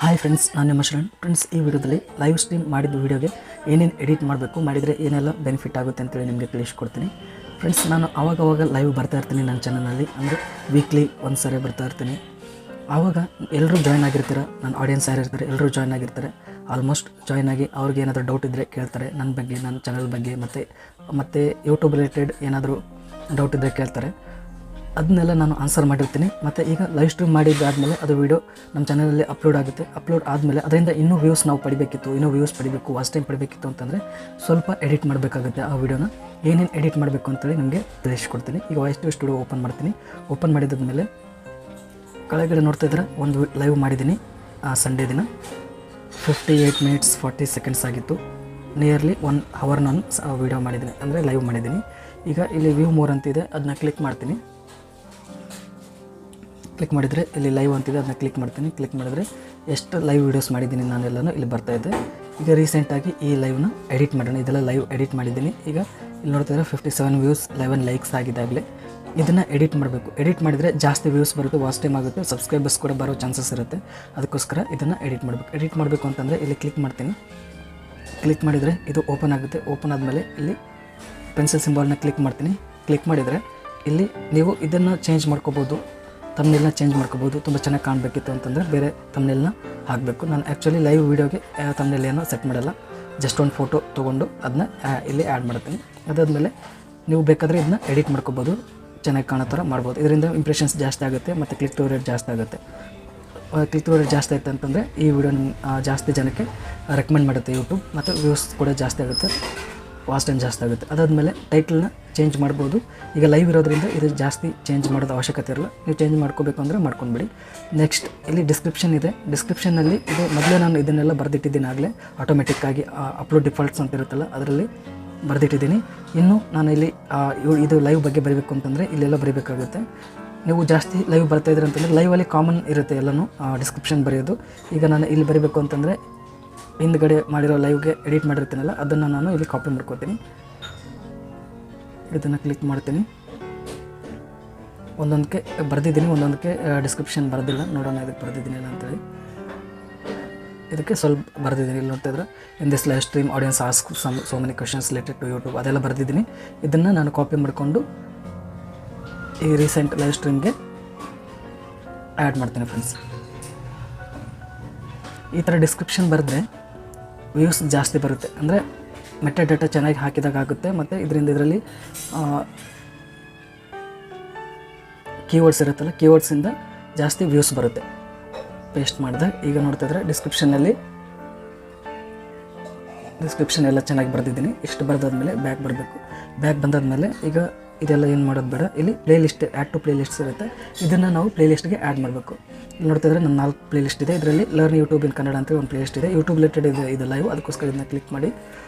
Hi friends, ನಾನು ನಿಮ್ಮ Sharan. Friends, ಈ ವಿಡಿಯೋದಲ್ಲಿ ಲೈವ್ ಸ್ಟ್ರೀಮ್ ಮಾಡಿದ ವೀಡಿಯೋಗೆ ಏನೇನು ಎಡಿಟ್ ಮಾಡಬೇಕು, ಮಾಡಿದರೆ ಏನೆಲ್ಲ ಬೆನಿಫಿಟ್ ಆಗುತ್ತೆ ಅಂತೇಳಿ ನಿಮಗೆ ತಿಳಿಸ್ಕೊಡ್ತೀನಿ. ಫ್ರೆಂಡ್ಸ್, ನಾನು ಆವಾಗವಾಗ ಲೈವ್ ಬರ್ತಾ ಇರ್ತೀನಿ ನನ್ನ ಚಾನಲಲ್ಲಿ. ಅಂದರೆ ವೀಕ್ಲಿ ಒಂದು ಸಾರಿ ಬರ್ತಾ ಇರ್ತೀನಿ. ಆವಾಗ ಎಲ್ಲರೂ ಜಾಯ್ನ್ ಆಗಿರ್ತೀರ, ನನ್ನ ಆಡಿಯನ್ಸ್ ಯಾರು ಇರ್ತಾರೆ ಎಲ್ಲರೂ ಜಾಯ್ನ್ ಆಗಿರ್ತಾರೆ. ಆಲ್ಮೋಸ್ಟ್ ಜಾಯ್ನ್ ಆಗಿ ಅವ್ರಿಗೆ ಏನಾದರೂ ಡೌಟ್ ಇದ್ದರೆ ಕೇಳ್ತಾರೆ, ನನ್ನ ಬಗ್ಗೆ, ನನ್ನ ಚಾನಲ್ ಬಗ್ಗೆ, ಮತ್ತು ಯೂಟ್ಯೂಬ್ ರಿಲೇಟೆಡ್ ಏನಾದರೂ ಡೌಟ್ ಇದ್ದರೆ ಕೇಳ್ತಾರೆ. ಅದನ್ನೆಲ್ಲ ನಾನು ಆನ್ಸರ್ ಮಾಡಿರ್ತೀನಿ. ಮತ್ತು ಈಗ ಲೈವ್ ಸ್ಟ್ರೀಮ್ ಮಾಡಿದ್ದಾದಮೇಲೆ ಅದು ವೀಡಿಯೋ ನಮ್ಮ ಚಾನಲಲ್ಲಿ ಅಪ್ಲೋಡ್ ಆಗುತ್ತೆ. ಅಪ್ಲೋಡ್ ಆದಮೇಲೆ ಅದರಿಂದ ಇನ್ನೂ ವ್ಯೂಸ್ ನಾವು ಪಡಿಬೇಕಿತ್ತು, ಇನ್ನೂ ವ್ಯೂಸ್ ಪಡಿಬೇಕು, ವಾಚ್ ಟೈಮ್ ಪಡಿಬೇಕಿತ್ತು ಅಂತಂದರೆ ಸ್ವಲ್ಪ ಎಡಿಟ್ ಮಾಡಬೇಕಾಗುತ್ತೆ. ಆ ವಿಡಿಯೋನ ಏನೇನು ಎಡಿಟ್ ಮಾಡಬೇಕು ಅಂತೇಳಿ ನಿಮಗೆ ತಿಳಿಸ್ಕೊಡ್ತೀನಿ. ಈಗ ವಾಯ್ಸ್ ಸ್ಟುಡಿಯೋ ಓಪನ್ ಮಾಡ್ತೀನಿ. ಓಪನ್ ಮಾಡಿದಾದ್ಮೇಲೆ ಕೆಳಗಡೆ ನೋಡ್ತಾ ಇದ್ರೆ ಒಂದು ಲೈವ್ ಮಾಡಿದ್ದೀನಿ ಸಂಡೇ ದಿನ. 58 ಮಿನಿಟ್ಸ್ 40 ಸೆಕೆಂಡ್ಸ್ ಆಗಿತ್ತು. ನಿಯರ್ಲಿ 1 ಅವರ್ ನಾನು ವೀಡಿಯೋ ಮಾಡಿದ್ದೀನಿ, ಅಂದರೆ ಲೈವ್ ಮಾಡಿದ್ದೀನಿ. ಈಗ ಇಲ್ಲಿ ವ್ಯೂ ಮೋರ್ ಅಂತಿದೆ, ಅದನ್ನ ಕ್ಲಿಕ್ ಮಾಡ್ತೀನಿ. ಕ್ಲಿಕ್ ಮಾಡಿದರೆ ಇಲ್ಲಿ ಲೈವ್ ಅಂತಿದೆ, ಅದನ್ನ ಕ್ಲಿಕ್ ಮಾಡ್ತೀನಿ. ಕ್ಲಿಕ್ ಮಾಡಿದರೆ ಎಷ್ಟು ಲೈವ್ ವೀಡಿಯೋಸ್ ಮಾಡಿದ್ದೀನಿ ನಾನೆಲ್ಲನೂ ಇಲ್ಲಿ ಬರ್ತಾಯಿದ್ದೆ. ಈಗ ರೀಸೆಂಟಾಗಿ ಈ ಲೈವ್ನ ಎಡಿಟ್ ಮಾಡೋಣ. ಇದೆಲ್ಲ ಲೈವ್ ಎಡಿಟ್ ಮಾಡಿದ್ದೀನಿ. ಈಗ ಇಲ್ಲಿ ನೋಡ್ತಾ ಇದ್ದರೆ 57 ವ್ಯೂಸ್ 11 ಲೈಕ್ಸ್ ಆಗಿದ್ದಾಗಲೇ ಇದನ್ನು ಎಡಿಟ್ ಮಾಡಬೇಕು. ಎಡಿಟ್ ಮಾಡಿದರೆ ಜಾಸ್ತಿ ವ್ಯೂಸ್ ಬರುತ್ತೆ, ವಾಚ್ ಟೈಮ್ ಆಗುತ್ತೆ, ಸಬ್ಸ್ಕ್ರೈಬರ್ಸ್ ಕೂಡ ಬರೋ ಚಾನ್ಸಸ್ ಇರುತ್ತೆ. ಅದಕ್ಕೋಸ್ಕರ ಇದನ್ನು ಎಡಿಟ್ ಮಾಡಬೇಕು. ಎಡಿಟ್ ಮಾಡಬೇಕು ಅಂತಂದರೆ ಇಲ್ಲಿ ಕ್ಲಿಕ್ ಮಾಡ್ತೀನಿ. ಕ್ಲಿಕ್ ಮಾಡಿದರೆ ಇದು ಓಪನ್ ಆಗುತ್ತೆ. ಓಪನ್ ಆದಮೇಲೆ ಇಲ್ಲಿ ಪೆನ್ಸಿಲ್ ಸಿಂಬಾಲ್ನ ಕ್ಲಿಕ್ ಮಾಡ್ತೀನಿ. ಕ್ಲಿಕ್ ಮಾಡಿದರೆ ಇಲ್ಲಿ ನೀವು ಇದನ್ನು ಚೇಂಜ್ ಮಾಡ್ಕೋಬೋದು, ತಮ್ನೆಲ್ನ ಚೇಂಜ್ ಮಾಡ್ಕೋಬೋದು. ತುಂಬ ಚೆನ್ನಾಗಿ ಕಾಣಬೇಕಿತ್ತು ಅಂತಂದರೆ ಬೇರೆ ತಮ್ನೆಲ್ನ ಹಾಕಬೇಕು. ನಾನು ಆ್ಯಕ್ಚುಲಿ ಲೈವ್ ವೀಡಿಯೋಗೆ ತಮ್ನೆಲ್ ಏನೋ ಸೆಟ್ ಮಾಡಲ್ಲ, ಜಸ್ಟ್ ಒಂದು ಫೋಟೋ ತೊಗೊಂಡು ಅದನ್ನ ಇಲ್ಲಿ ಆ್ಯಡ್ ಮಾಡ್ತೀನಿ. ಅದಾದಮೇಲೆ ನೀವು ಬೇಕಾದರೆ ಇದನ್ನ ಎಡಿಟ್ ಮಾಡ್ಕೋಬೋದು, ಚೆನ್ನಾಗಿ ಕಾಣೋ ಥರ ಮಾಡ್ಬೋದು. ಇದರಿಂದ ಇಂಪ್ರೆಷನ್ಸ್ ಜಾಸ್ತಿ ಆಗುತ್ತೆ ಮತ್ತು ಕ್ಲಿಕ್ ಥ್ರೂ ರೇಟ್ ಜಾಸ್ತಿ ಆಗುತ್ತೆ. ಕ್ಲಿಕ್ ಥ್ರೂ ರೇಟ್ ಜಾಸ್ತಿ ಆಯಿತು ಅಂತಂದರೆ ಈ ವಿಡಿಯೋ ಜಾಸ್ತಿ ಜನಕ್ಕೆ ರೆಕಮೆಂಡ್ ಮಾಡುತ್ತೆ ಯೂಟ್ಯೂಬ್, ಮತ್ತು ವ್ಯೂಸ್ ಕೂಡ ಜಾಸ್ತಿ ಆಗುತ್ತೆ, ವಾಚ್ ಟೈಮ್ ಜಾಸ್ತಿ ಆಗುತ್ತೆ. ಅದಾದಮೇಲೆ ಟೈಟಲ್ನ ಚೇಂಜ್ ಮಾಡ್ಬೋದು. ಈಗ ಲೈವ್ ಇರೋದ್ರಿಂದ ಇದು ಜಾಸ್ತಿ ಚೇಂಜ್ ಮಾಡೋದು ಅವಶ್ಯಕತೆ ಇರಲ್ಲ. ನೀವು ಚೇಂಜ್ ಮಾಡ್ಕೋಬೇಕು ಅಂದರೆ ಮಾಡ್ಕೊಂಡ್ಬಿಡಿ. ನೆಕ್ಸ್ಟ್ ಇಲ್ಲಿ ಡಿಸ್ಕ್ರಿಪ್ಷನ್ ಇದೆ. ಡಿಸ್ಕ್ರಿಪ್ಷನ್ನಲ್ಲಿ ಇದು ಮೊದಲೇ ನಾನು ಇದನ್ನೆಲ್ಲ ಬರೆದಿಟ್ಟಿದ್ದೀನಿ ಆಗಲೇ, ಆಟೋಮೆಟಿಕ್ಕಾಗಿ ಅಪ್ಲೋಡ್ ಡಿಫಾಲ್ಟ್ಸ್ ಅಂತ ಇರುತ್ತಲ್ಲ ಅದರಲ್ಲಿ ಬರೆದಿಟ್ಟಿದ್ದೀನಿ. ಇನ್ನು ನಾನು ಇಲ್ಲಿ ಇದು ಲೈವ್ ಬಗ್ಗೆ ಬರೀಬೇಕು ಅಂತಂದರೆ ಇಲ್ಲೆಲ್ಲ ಬರೀಬೇಕಾಗುತ್ತೆ. ನೀವು ಜಾಸ್ತಿ ಲೈವ್ ಬರ್ತಾಯಿದ್ರೆ ಅಂತಂದರೆ ಲೈವಲ್ಲಿ ಕಾಮನ್ ಇರುತ್ತೆ ಎಲ್ಲನೂ ಡಿಸ್ಕ್ರಿಪ್ಷನ್ ಬರೆಯೋದು. ಈಗ ನಾನು ಇಲ್ಲಿ ಬರೀಬೇಕು ಅಂತಂದರೆ ಹಿಂದ್ಗಡೆ ಮಾಡಿರೋ ಲೈವ್ಗೆ ಎಡಿಟ್ ಮಾಡಿರ್ತೀನಲ್ಲ ಅದನ್ನು ನಾನು ಇಲ್ಲಿ ಕಾಪಿ ಮಾಡ್ಕೋತೀನಿ. ಇದನ್ನು ಕ್ಲಿಕ್ ಮಾಡ್ತೀನಿ. ಒಂದೊಂದಕ್ಕೆ ಬರೆದಿದ್ದೀನಿ, ಒಂದೊಂದಕ್ಕೆ ಡಿಸ್ಕ್ರಿಪ್ಷನ್ ಬರೆದಿಲ್ಲ. ನೋಡೋಣ ಇದಕ್ಕೆ ಬರೆದಿದ್ದೀನಿ ಅಂತೇಳಿ. ಇದಕ್ಕೆ ಸ್ವಲ್ಪ ಬರೆದಿದ್ದೀನಿ. ಇಲ್ಲಿ ನೋಡ್ತಾಯಿದ್ರೆ in this live stream audience ask so many questions related to YouTube ಅದೆಲ್ಲ ಬರೆದಿದ್ದೀನಿ. ಇದನ್ನು ನಾನು ಕಾಪಿ ಮಾಡಿಕೊಂಡು ಈ ರೀಸೆಂಟ್ ಲೈವ್ ಸ್ಟ್ರೀಮ್ಗೆ ಆ್ಯಡ್ ಮಾಡ್ತೀನಿ. ಫ್ರೆಂಡ್ಸ್, ಈ ಥರ ಡಿಸ್ಕ್ರಿಪ್ಷನ್ ಬರೆದ್ರೆ ವ್ಯೂಸ್ ಜಾಸ್ತಿ ಬರುತ್ತೆ. ಅಂದರೆ ಮೆಟಾ ಡೇಟಾ ಚೆನ್ನಾಗಿ ಹಾಕಿದಾಗ ಆಗುತ್ತೆ. ಮತ್ತು ಇದರಲ್ಲಿ ಕೀವರ್ಡ್ಸ್ ಇರುತ್ತಲ್ಲ, ಕೀವರ್ಡ್ಸಿಂದ ಜಾಸ್ತಿ ವ್ಯೂಸ್ ಬರುತ್ತೆ. ಪೇಸ್ಟ್ ಮಾಡಿದೆ. ಈಗ ನೋಡ್ತಾ ಇದ್ರೆ ಡಿಸ್ಕ್ರಿಪ್ಷನ್ ಎಲ್ಲ ಚೆನ್ನಾಗಿ ಬರೆದಿದ್ದೀನಿ. ಇಷ್ಟು ಬರೆದಾದ್ಮೇಲೆ ಬ್ಯಾಕ್ ಬರಬೇಕು. ಬ್ಯಾಕ್ ಬಂದಾದ್ಮೇಲೆ ಈಗ ಇದೆಲ್ಲ ಏನು ಮಾಡೋದು ಬೇಡ. ಇಲ್ಲಿ playlist, add to playlists ಇರುತ್ತೆ. ಇದನ್ನು ನಾವು ಪ್ಲೇ ಲಿಸ್ಟ್ಗೆ ಆ್ಯಡ್ ಮಾಡಬೇಕು. ಇಲ್ಲಿ ನೋಡ್ತಾ ಇದ್ರೆ ನನ್ನ 4 ಪ್ಲೇ ಲಿಸ್ಟ್ ಇದೆ. ಇದರಲ್ಲಿ ಲರ್ನ್ ಯೂಟ್ಯೂಬ್ ಇನ್ ಕನ್ನಡ ಅಂತೇಳಿ ಒಂದು ಪ್ಲೇ ಲಿಸ್ಟ್ ಇದೆ. ಯೂಟ್ಯೂಬ್ ರಿಲೇಟೆಡ್ ಇದೆ ಇದು ಲೈವ್. ಅದಕ್ಕೋಸ್ಕರ ಇದನ್ನ ಕ್ಲಿಕ್ ಮಾಡಿ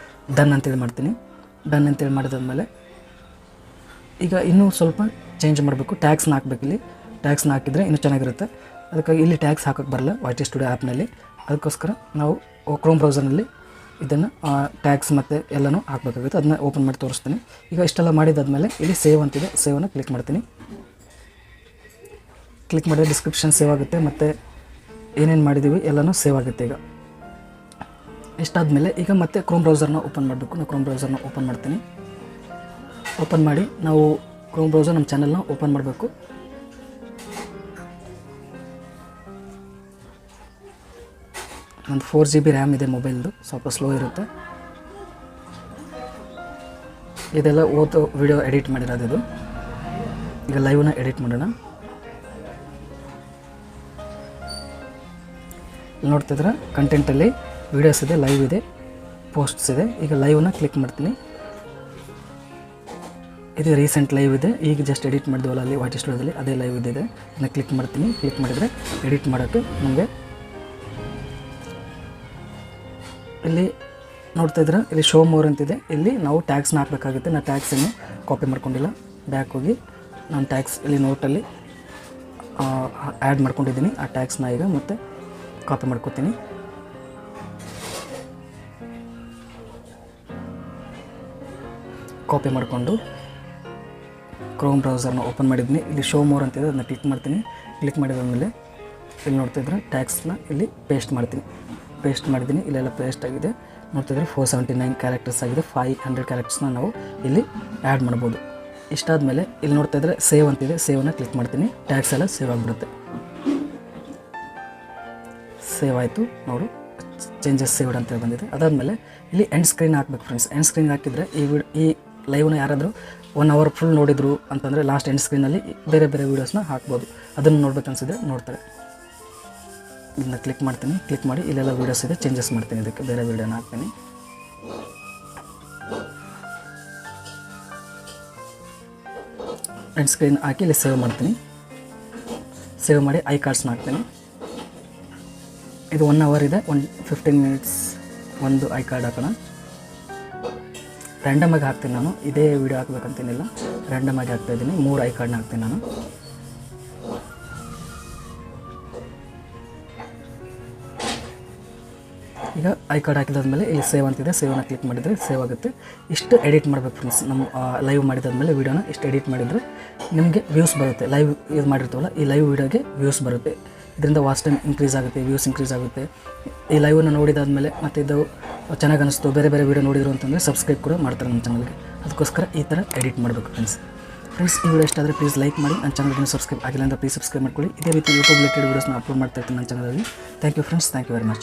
ಡನ್ ಅಂತೇಳಿ ಮಾಡ್ತೀನಿ. ಡನ್ ಅಂತೇಳಿ ಮಾಡಿದಾದ್ಮೇಲೆ ಈಗ ಇನ್ನೂ ಸ್ವಲ್ಪ ಚೇಂಜ್ ಮಾಡಬೇಕು. ಟ್ಯಾಗ್ಸ್ನ ಹಾಕಬೇಕು. ಇಲ್ಲಿ ಟ್ಯಾಗ್ಸ್ನ ಹಾಕಿದರೆ ಇನ್ನೂ ಚೆನ್ನಾಗಿರುತ್ತೆ. ಅದಕ್ಕಾಗಿ ಇಲ್ಲಿ ಟ್ಯಾಗ್ಸ್ ಹಾಕೋಕ್ಕೆ ಬರಲ್ಲ ವಾಯ್ಸ್ ಸ್ಟುಡಿಯೋ ಆ್ಯಪ್ನಲ್ಲಿ. ಅದಕ್ಕೋಸ್ಕರ ನಾವು ಕ್ರೋಮ್ ಬ್ರೌಸರ್ನಲ್ಲಿ ಇದನ್ನು ಟ್ಯಾಗ್ಸ್ ಮತ್ತು ಎಲ್ಲನೂ ಹಾಕಬೇಕಾಗುತ್ತೆ. ಅದನ್ನ ಓಪನ್ ಮಾಡಿ ತೋರಿಸ್ತೀನಿ. ಈಗ ಇಷ್ಟೆಲ್ಲ ಮಾಡಿದಾದ್ಮೇಲೆ ಇಲ್ಲಿ ಸೇವ್ ಅಂತಿದೆ, ಸೇವನ್ನ ಕ್ಲಿಕ್ ಮಾಡ್ತೀನಿ. ಕ್ಲಿಕ್ ಮಾಡಿದ್ರೆ ಡಿಸ್ಕ್ರಿಪ್ಷನ್ ಸೇವ್ ಆಗುತ್ತೆ ಮತ್ತು ಏನೇನು ಮಾಡಿದ್ದೀವಿ ಎಲ್ಲನೂ ಸೇವ್ ಆಗುತ್ತೆ. ಈಗ ಇಷ್ಟಾದಮೇಲೆ ಈಗ ಮತ್ತೆ ಕ್ರೋಮ್ ಬ್ರೌಸರ್ನ ಓಪನ್ ಮಾಡಬೇಕು. ನಾನು ಕ್ರೋಮ್ ಬ್ರೌಸರ್ನ ಓಪನ್ ಮಾಡ್ತೀನಿ. ಓಪನ್ ಮಾಡಿ ನಾವು ಕ್ರೋಮ್ ಬ್ರೌಸರ್ ನಮ್ಮ ಚಾನಲ್ನ ಓಪನ್ ಮಾಡಬೇಕು. ಒಂದು 4 GB ರ್ಯಾಮ್ ಇದೆ ಮೊಬೈಲ್ದು, ಸ್ವಲ್ಪ ಸ್ಲೋ ಇರುತ್ತೆ. ಇದೆಲ್ಲ ವಿಡಿಯೋ ಎಡಿಟ್ ಮಾಡಿರೋದು ಇದು. ಈಗ ಲೈವ್ನ ಎಡಿಟ್ ಮಾಡೋಣ. ಇಲ್ಲಿ ನೋಡ್ತಿದ್ರೆ ಕಂಟೆಂಟಲ್ಲಿ ವೀಡಿಯೋಸ್ ಇದೆ, ಲೈವ್ ಇದೆ, ಪೋಸ್ಟ್ಸ್ ಇದೆ. ಈಗ ಲೈವ್ನ ಕ್ಲಿಕ್ ಮಾಡ್ತೀನಿ. ಇದು ರೀಸೆಂಟ್ ಲೈವ್ ಇದೆ. ಈಗ ಜಸ್ಟ್ ಎಡಿಟ್ ಮಾಡಿದ್ವಲ್ಲ ಅಲ್ಲಿ ವಾಯ್ಸ್ ಸ್ಟುಡಿಯೋದಲ್ಲಿ, ಅದೇ ಲೈವ್ ಇದೆ. ಇದನ್ನು ಕ್ಲಿಕ್ ಮಾಡ್ತೀನಿ. ಕ್ಲಿಕ್ ಮಾಡಿದರೆ ಎಡಿಟ್ ಮಾಡೋಕ್ಕೆ ನಮಗೆ ಇಲ್ಲಿ ನೋಡ್ತಾ ಇದ್ರೆ ಇಲ್ಲಿ ಶೋ ಮೋರ್ ಅಂತಿದೆ. ಇಲ್ಲಿ ನಾವು ಟ್ಯಾಗ್ಸ್ನ ಹಾಕಬೇಕಾಗುತ್ತೆ. ನಾನು ಟ್ಯಾಗ್ಸನ್ನು ಕಾಪಿ ಮಾಡ್ಕೊಂಡಿಲ್ಲ. ಬ್ಯಾಕ್ ಹೋಗಿ ನಾನು ಟ್ಯಾಗ್ಸ್ ಇಲ್ಲಿ ನೋಟಲ್ಲಿ ಆ್ಯಡ್ ಮಾಡ್ಕೊಂಡಿದ್ದೀನಿ. ಆ ಟ್ಯಾಗ್ಸ್ನ ಈಗ ಮತ್ತೆ ಕಾಪಿ ಮಾಡ್ಕೊತೀನಿ. ಕಾಪಿ ಮಾಡಿಕೊಂಡು ಕ್ರೋಮ್ ಬ್ರೌಸರ್ನ ಓಪನ್ ಮಾಡಿದ್ದೀನಿ. ಇಲ್ಲಿ ಶೋ ಮೋರ್ ಅಂತಿದೆ, ಅದನ್ನ ಕ್ಲಿಕ್ ಮಾಡ್ತೀನಿ. ಕ್ಲಿಕ್ ಮಾಡಿದ ಮೇಲೆ ಇಲ್ಲಿ ನೋಡ್ತಿದ್ರೆ ಟ್ಯಾಗ್ಸ್ನ ಇಲ್ಲಿ ಪೇಸ್ಟ್ ಮಾಡ್ತೀನಿ. ಪೇಸ್ಟ್ ಮಾಡಿದ್ದೀನಿ, ಇಲ್ಲೆಲ್ಲ ಪೇಸ್ಟ್ ಆಗಿದೆ. ನೋಡ್ತಿದ್ರೆ 479 ಕ್ಯಾರೆಕ್ಟರ್ಸ್ ಆಗಿದೆ. 500 ಕ್ಯಾರೆಕ್ಟರ್ಸ್ನ ನಾವು ಇಲ್ಲಿ ಆ್ಯಡ್ ಮಾಡ್ಬೋದು. ಇಷ್ಟಾದಮೇಲೆ ಇಲ್ಲಿ ನೋಡ್ತಾಯಿದ್ರೆ ಸೇವ್ ಅಂತಿದೆ, ಸೇವನ್ನ ಕ್ಲಿಕ್ ಮಾಡ್ತೀನಿ. ಟ್ಯಾಗ್ಸ್ ಎಲ್ಲ ಸೇವ್ ಆಗಿಬಿಡುತ್ತೆ. ಸೇವ್ ಆಯಿತು ನೋಡು, ಚೇಂಜಸ್ ಸೇವ್ಡ್ ಅಂತ ಬಂದಿದೆ. ಅದಾದಮೇಲೆ ಇಲ್ಲಿ ಎಂಡ್ ಸ್ಕ್ರೀನ್ ಹಾಕ್ಬೇಕು ಫ್ರೆಂಡ್ಸ್. ಎಂಡ್ ಸ್ಕ್ರೀನ್ ಹಾಕಿದರೆ ಈ ಲೈವ್ನ ಯಾರಾದರೂ 1 hour ಫುಲ್ ನೋಡಿದ್ರು ಅಂತಂದರೆ ಲಾಸ್ಟ್ ಎಂಡ್ ಸ್ಕ್ರೀನಲ್ಲಿ ಬೇರೆ ಬೇರೆ ವೀಡಿಯೋಸ್ನ ಹಾಕ್ಬೋದು. ಅದನ್ನು ನೋಡ್ಬೇಕು ಅನಿಸಿದ್ರೆ ನೋಡ್ತಾರೆ. ಇದನ್ನ ಕ್ಲಿಕ್ ಮಾಡ್ತೀನಿ. ಕ್ಲಿಕ್ ಮಾಡಿ ಇಲ್ಲೆಲ್ಲ ವೀಡಿಯೋಸ್ ಇದೆ, ಚೇಂಜಸ್ ಮಾಡ್ತೀನಿ. ಇದಕ್ಕೆ ಬೇರೆ ವೀಡಿಯೋನ ಹಾಕ್ತೀನಿ. ಎಂಡ್ ಸ್ಕ್ರೀನ್ ಹಾಕಿ ಇಲ್ಲಿ ಸೇವ್ ಮಾಡ್ತೀನಿ. ಸೇವ್ ಮಾಡಿ ಐ ಕಾರ್ಡ್ಸ್ನ ಹಾಕ್ತೀನಿ. ಇದು 1 hour ಇದೆ, 15 minutes ಒಂದು ಐ ಕಾರ್ಡ್ ಹಾಕೋಣ. ರ್ಯಾಂಡಮಾಗಿ ಹಾಕ್ತೀನಿ ನಾನು, ಇದೇ ವೀಡಿಯೋ ಹಾಕ್ಬೇಕಂತೇನಿಲ್ಲ, ರ್ಯಾಂಡಮಾಗಿ ಹಾಕ್ತಾಯಿದ್ದೀನಿ. 3 ಐ ಕಾರ್ಡ್ನ ಹಾಕ್ತೀನಿ ನಾನು. ಈಗ ಐ ಕಾರ್ಡ್ ಹಾಕಿದಾದ್ಮೇಲೆ ಇಲ್ಲಿ ಸೇವ್ ಅಂತಿದೆ, ಸೇವನ್ನ ಕ್ಲಿಕ್ ಮಾಡಿದರೆ ಸೇವ್ ಆಗುತ್ತೆ. ಇಷ್ಟು ಎಡಿಟ್ ಮಾಡಬೇಕು ಫ್ರೆಂಡ್ಸ್. ನಮ್ಮ ಲೈವ್ ಮಾಡಿದಾದ್ಮೇಲೆ ವೀಡಿಯೋನ ಇಷ್ಟು ಎಡಿಟ್ ಮಾಡಿದರೆ ನಿಮಗೆ ವ್ಯೂಸ್ ಬರುತ್ತೆ. ಲೈವ್ ಇದು ಮಾಡಿರ್ತೀವಲ್ಲ, ಈ ಲೈವ್ ವೀಡಿಯೋಗೆ ವ್ಯೂಸ್ ಬರುತ್ತೆ. ಇದರಿಂದ ವಾಚ್ ಟೈಮ್ ಇನ್ಕ್ರೀಸ್ ಆಗುತ್ತೆ, ವ್ಯೂಸ್ ಇನ್ಕ್ರೀಸ್ ಆಗುತ್ತೆ. ಈ ಲೈವನ್ನು ನೋಡಿದಾದ್ಮೇಲೆ ಮತ್ತು ಇದು ಚೆನ್ನಾಗಿ ಅನಿಸ್ತು, ಬೇರೆ ಬೇರೆ ವೀಡಿಯೋ ನೋಡಿದ್ರು ಅಂತಂದರೆ ಸಬ್ಸ್ಕ್ರೈಬ್ ಕೂಡ ಮಾಡ್ತಾರೆ ನಮ್ಮ ಚಾನಲ್ಗೆ. ಅದಕ್ಕೋಸ್ಕರ ಈ ಥರ ಎಡಿಟ್ ಮಾಡಬೇಕು ಫ್ರೆಂಡ್ಸ್. ಈ ವಿಡಿಯೋ ಇಷ್ಟ ಆದರೆ ಪ್ಲೀಸ್ ಲೈಕ್ ಮಾಡಿ. ನನ್ನ ಚಾನಲ್ಗೆ ಸಬ್ಸ್ಕ್ರೈಬ್ ಆಗಿಲ್ಲ ಅಂದರೆ ಪ್ಲೀಸ್ ಸಬ್ಸ್ಕ್ರೈಬ್ ಮಾಡ್ಕೊಳ್ಳಿ. ಇದೇ ರೀತಿ ಯೂಟ್ಯೂಬ್ ರಿಲೇಟೆಡ್ ವೀಡಿಯೋಸ್ನ ಅಪ್ಲೋಡ್ ಮಾಡ್ತಾ ಇರ್ತೀನಿ ನನ್ನ ಚಾನಲಲ್ಲಿ. Thank you friends, thank you very much.